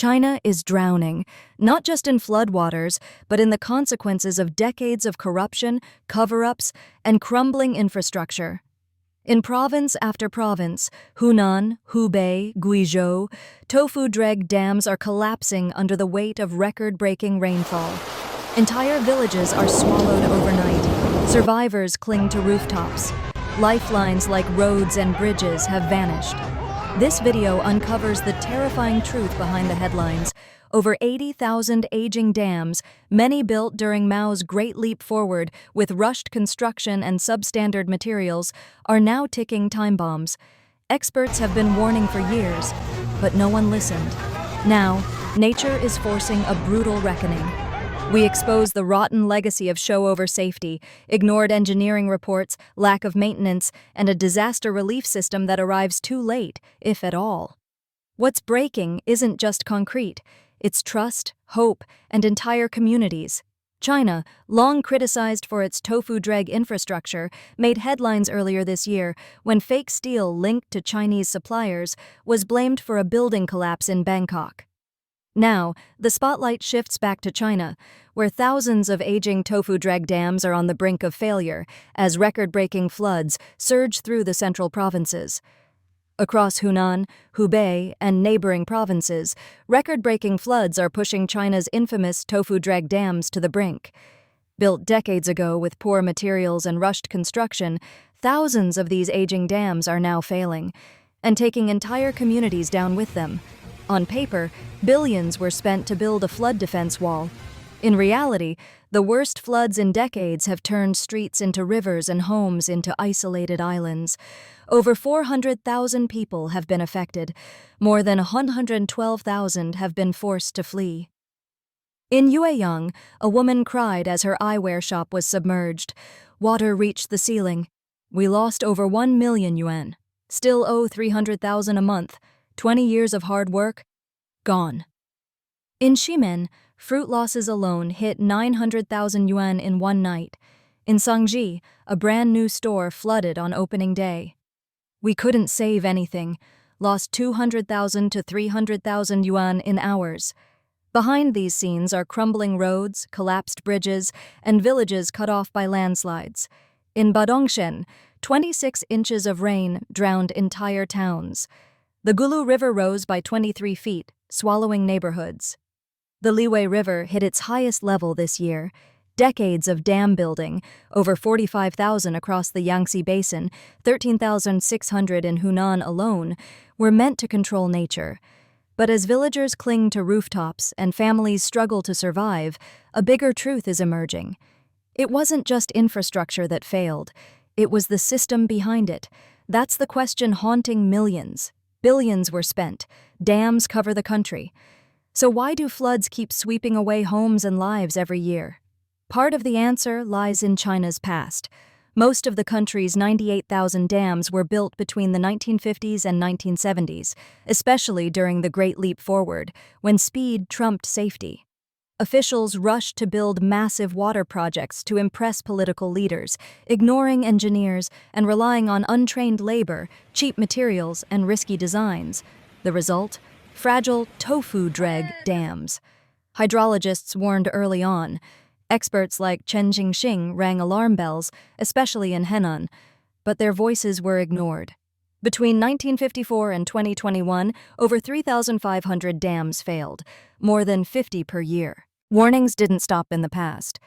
China is drowning, not just in floodwaters, but in the consequences of decades of corruption, cover-ups, and crumbling infrastructure. In province after province, Hunan, Hubei, Guizhou, Tofu Dreg dams are collapsing under the weight of record-breaking rainfall. Entire villages are swallowed overnight. Survivors cling to rooftops. Lifelines like roads and bridges have vanished. This video uncovers the terrifying truth behind the headlines. Over 80,000 aging dams, many built during Mao's Great Leap Forward with rushed construction and substandard materials, are now ticking time bombs. Experts have been warning for years, but no one listened. Now, nature is forcing a brutal reckoning. We expose the rotten legacy of show over safety, ignored engineering reports, lack of maintenance, and a disaster relief system that arrives too late, if at all. What's breaking isn't just concrete. It's trust, hope, and entire communities. China, long criticized for its Tofu Dreg infrastructure, made headlines earlier this year when fake steel linked to Chinese suppliers was blamed for a building collapse in Bangkok. Now, the spotlight shifts back to China, where thousands of aging Tofu Dreg dams are on the brink of failure as record-breaking floods surge through the central provinces. Across Hunan, Hubei, and neighboring provinces, record-breaking floods are pushing China's infamous Tofu Dreg dams to the brink. Built decades ago with poor materials and rushed construction, thousands of these aging dams are now failing, and taking entire communities down with them. On paper, billions were spent to build a flood defense wall. In reality, the worst floods in decades have turned streets into rivers and homes into isolated islands. Over 400,000 people have been affected. More than 112,000 have been forced to flee. In Yueyang, a woman cried as her eyewear shop was submerged. Water reached the ceiling. "We lost over 1 million yuan. Still owe 300,000 a month. 20 years of hard work, gone." In Ximen, fruit losses alone hit 900,000 yuan in one night. In Sangji, a brand new store flooded on opening day. "We couldn't save anything, lost 200,000 to 300,000 yuan in hours." Behind these scenes are crumbling roads, collapsed bridges, and villages cut off by landslides. In Badongshen, 26 inches of rain drowned entire towns. The Gulu River rose by 23 feet, swallowing neighborhoods. The Liwei River hit its highest level this year. Decades of dam building, over 45,000 across the Yangtze Basin, 13,600 in Hunan alone, were meant to control nature. But as villagers cling to rooftops and families struggle to survive, a bigger truth is emerging. It wasn't just infrastructure that failed. It was the system behind it. That's the question haunting millions. Billions were spent. Dams cover the country. So why do floods keep sweeping away homes and lives every year? Part of the answer lies in China's past. Most of the country's 98,000 dams were built between the 1950s and 1970s, especially during the Great Leap Forward, when speed trumped safety. Officials rushed to build massive water projects to impress political leaders, ignoring engineers and relying on untrained labor, cheap materials, and risky designs. The result? Fragile Tofu Dreg dams. Hydrologists warned early on. Experts like Chen Jingxing rang alarm bells, especially in Henan, but their voices were ignored. Between 1954 and 2021, over 3,500 dams failed, more than 50 per year. Warnings didn't stop in the past.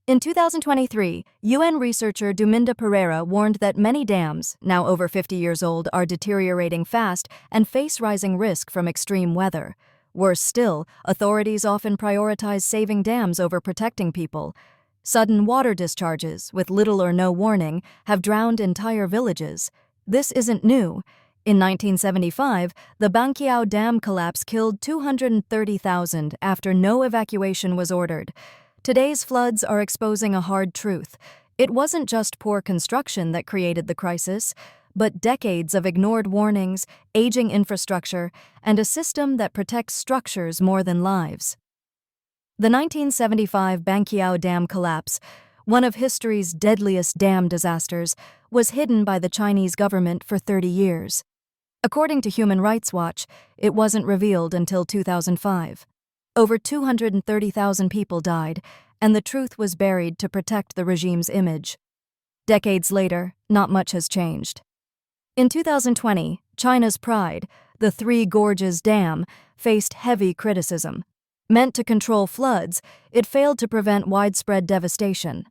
In 2023, UN researcher Duminda Pereira warned that many dams, now over 50 years old, are deteriorating fast and face rising risk from extreme weather. Worse still, authorities often prioritize saving dams over protecting people. Sudden water discharges, with little or no warning, have drowned entire villages. This isn't new. In 1975, the Banqiao Dam collapse killed 230,000 after no evacuation was ordered. Today's floods are exposing a hard truth. It wasn't just poor construction that created the crisis, but decades of ignored warnings, aging infrastructure, and a system that protects structures more than lives. The 1975 Banqiao Dam collapse, one of history's deadliest dam disasters, was hidden by the Chinese government for 30 years. According to Human Rights Watch, it wasn't revealed until 2005. Over 230,000 people died, and the truth was buried to protect the regime's image. Decades later, not much has changed. In 2020, China's pride, the Three Gorges Dam, faced heavy criticism. Meant to control floods, it failed to prevent widespread devastation.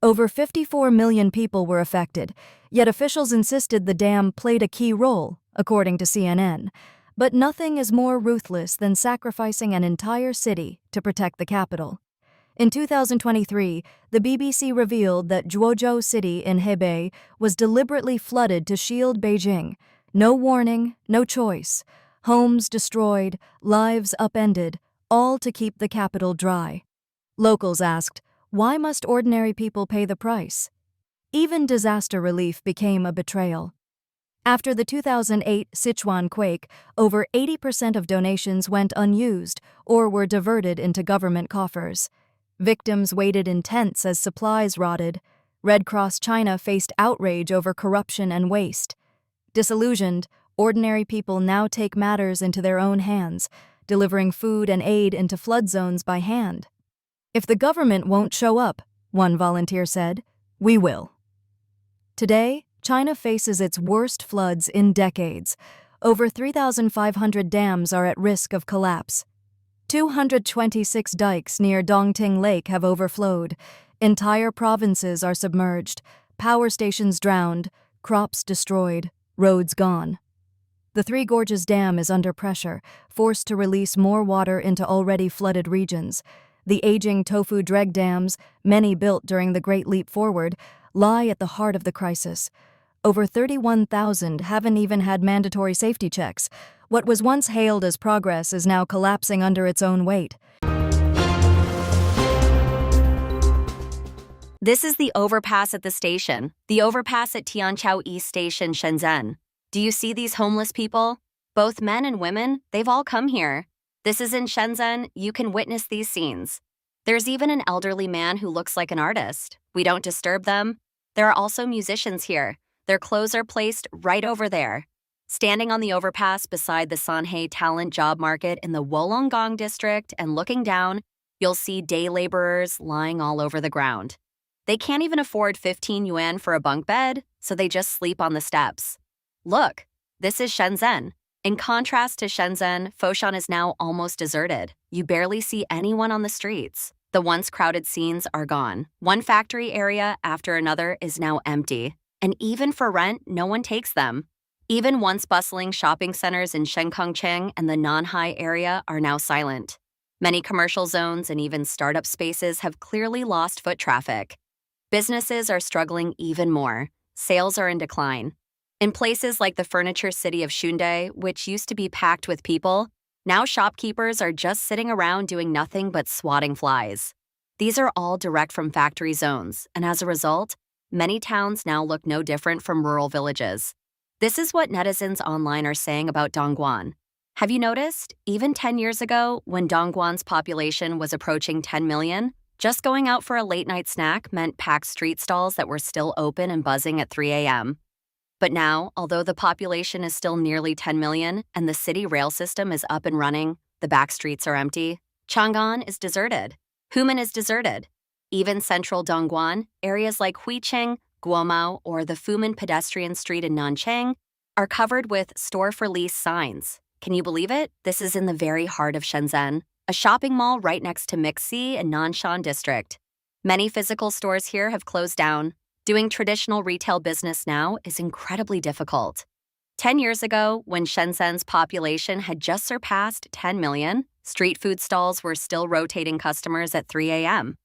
Over 54 million people were affected, yet officials insisted the dam played a key role, according to CNN. But nothing is more ruthless than sacrificing an entire city to protect the capital. In 2023, the BBC revealed that Guizhou city in Hubei was deliberately flooded to shield Beijing. No warning, no choice. Homes destroyed, lives upended, all to keep the capital dry. Locals asked, why must ordinary people pay the price? Even disaster relief became a betrayal. After the 2008 Sichuan quake, over 80% of donations went unused or were diverted into government coffers. Victims waited in tents as supplies rotted. Red Cross China faced outrage over corruption and waste. Disillusioned, ordinary people now take matters into their own hands, delivering food and aid into flood zones by hand. If the government won't show up, one volunteer said, we will. Today, China faces its worst floods in decades. Over 3,500 dams are at risk of collapse. 226 dikes near Dongting Lake have overflowed. Entire provinces are submerged, power stations drowned, crops destroyed, roads gone. The Three Gorges Dam is under pressure, forced to release more water into already flooded regions. The aging Tofu Dreg dams, many built during the Great Leap Forward, lie at the heart of the crisis. Over 31,000 haven't even had mandatory safety checks. What was once hailed as progress is now collapsing under its own weight. This is the overpass at the station, the overpass at Tianqiao East Station, Shenzhen. Do you see these homeless people? Both men and women, they've all come here. This is in Shenzhen, you can witness these scenes. There's even an elderly man who looks like an artist. We don't disturb them. There are also musicians here. Their clothes are placed right over there. Standing on the overpass beside the Sanhe talent job market in the Wollongong district and looking down, you'll see day laborers lying all over the ground. They can't even afford 15 yuan for a bunk bed, so they just sleep on the steps. Look, this is Shenzhen. In contrast to Shenzhen, Foshan is now almost deserted. You barely see anyone on the streets. The once crowded scenes are gone. One factory area after another is now empty. And even for rent, no one takes them. Even once bustling shopping centers in Shenkongcheng and the Nanhai area are now silent. Many commercial zones and even startup spaces have clearly lost foot traffic. Businesses are struggling even more. Sales are in decline. In places like the furniture city of Hubei, which used to be packed with people, now shopkeepers are just sitting around doing nothing but swatting flies. These are all direct from factory zones, and as a result, many towns now look no different from rural villages. This is what netizens online are saying about Dongguan. Have you noticed? Even 10 years ago, when Dongguan's population was approaching 10 million, just going out for a late-night snack meant packed street stalls that were still open and buzzing at 3 a.m. But now, although the population is still nearly 10 million and the city rail system is up and running, the back streets are empty. Chang'an is deserted. Hunan is deserted. Even central Dongguan, areas like Huiqing, Guomao, or the Fumen pedestrian street in Nanchang are covered with store for lease signs. Can you believe it? This is in the very heart of Shenzhen, a shopping mall right next to Mixi and Nanshan district. Many physical stores here have closed down. Doing traditional retail business now is incredibly difficult. 10 years ago, when Shenzhen's population had just surpassed 10 million, street food stalls were still rotating customers at 3 a.m.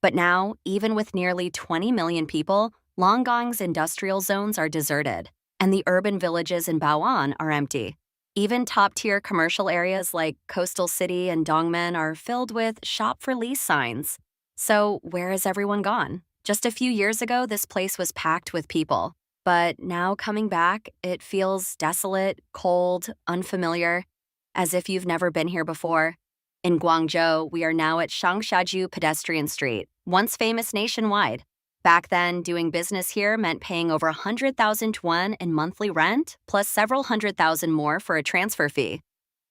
But now, even with nearly 20 million people, Longgong's industrial zones are deserted, and the urban villages in Bao'an are empty. Even top-tier commercial areas like Coastal City and Dongmen are filled with shop for lease signs. So where has everyone gone? Just a few years ago, this place was packed with people. But now coming back, it feels desolate, cold, unfamiliar, as if you've never been here before. In Guangzhou, we are now at Shangxiajiu Pedestrian Street, once famous nationwide. Back then, doing business here meant paying over 100,000 yuan in monthly rent, plus several hundred thousand more for a transfer fee.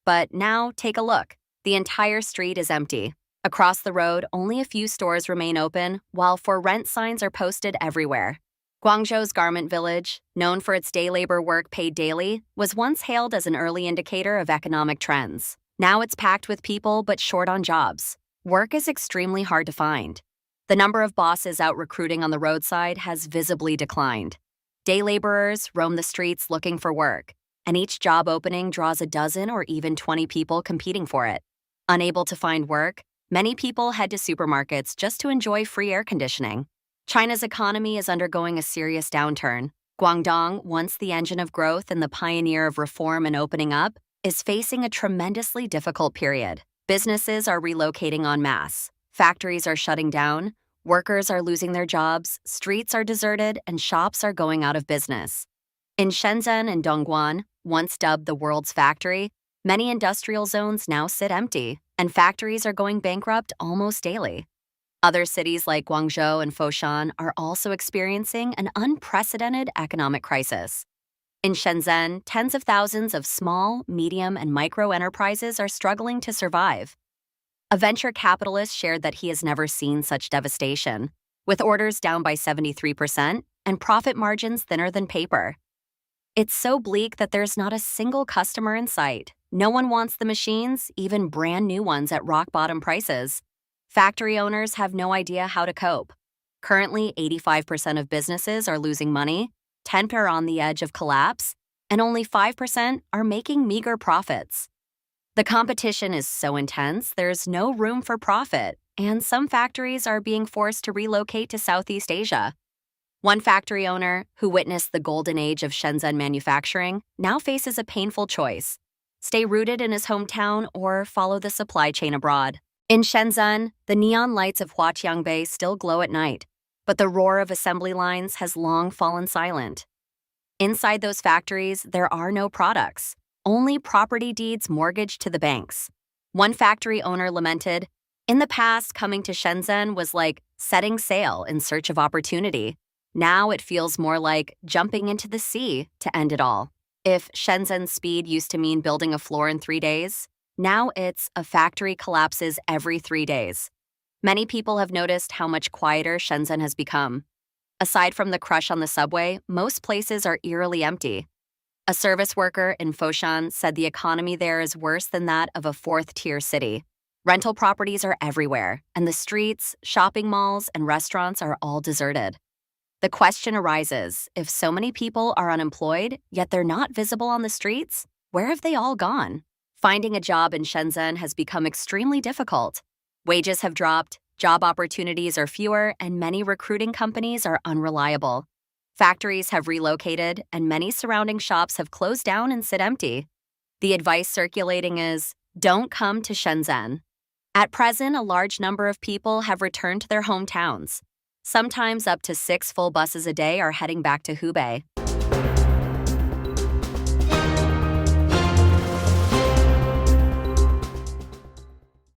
But now, take a look. The entire street is empty. Across the road, only a few stores remain open, while for rent signs are posted everywhere. Guangzhou's garment village, known for its day labor work paid daily, was once hailed as an early indicator of economic trends. Now it's packed with people but short on jobs. Work is extremely hard to find. The number of bosses out recruiting on the roadside has visibly declined. Day laborers roam the streets looking for work, and each job opening draws a dozen or even 20 people competing for it. Unable to find work, many people head to supermarkets just to enjoy free air conditioning. China's economy is undergoing a serious downturn. Guangdong, once the engine of growth and the pioneer of reform and opening up, is facing a tremendously difficult period. Businesses are relocating en masse. Factories are shutting down. Workers are losing their jobs. Streets are deserted, and shops are going out of business. In Shenzhen and Dongguan, once dubbed the world's factory, many industrial zones now sit empty, and factories are going bankrupt almost daily. Other cities like Guangzhou and Foshan are also experiencing an unprecedented economic crisis. In Shenzhen, tens of thousands of small, medium, and micro enterprises are struggling to survive. A venture capitalist shared that he has never seen such devastation, with orders down by 73% and profit margins thinner than paper. It's so bleak that there's not a single customer in sight. No one wants the machines, even brand new ones at rock-bottom prices. Factory owners have no idea how to cope. Currently, 85% of businesses are losing money, 10% are on the edge of collapse, and only 5% are making meager profits. The competition is so intense, there's no room for profit, and some factories are being forced to relocate to Southeast Asia. One factory owner, who witnessed the golden age of Shenzhen manufacturing, now faces a painful choice: stay rooted in his hometown or follow the supply chain abroad. In Shenzhen, the neon lights of Huaqiangbei still glow at night, but the roar of assembly lines has long fallen silent. Inside those factories, there are no products, only property deeds mortgaged to the banks. One factory owner lamented, "In the past, coming to Shenzhen was like setting sail in search of opportunity. Now it feels more like jumping into the sea to end it all." If Shenzhen's speed used to mean building a floor in 3 days, now it's a factory collapses every 3 days. Many people have noticed how much quieter Shenzhen has become. Aside from the crush on the subway, most places are eerily empty. A service worker in Foshan said the economy there is worse than that of a fourth-tier city. Rental properties are everywhere, and the streets, shopping malls, and restaurants are all deserted. The question arises, if so many people are unemployed, yet they're not visible on the streets, where have they all gone? Finding a job in Shenzhen has become extremely difficult. Wages have dropped, job opportunities are fewer, and many recruiting companies are unreliable. Factories have relocated, and many surrounding shops have closed down and sit empty. The advice circulating is, don't come to Shenzhen. At present, a large number of people have returned to their hometowns. Sometimes up to 6 full buses a day are heading back to Hubei.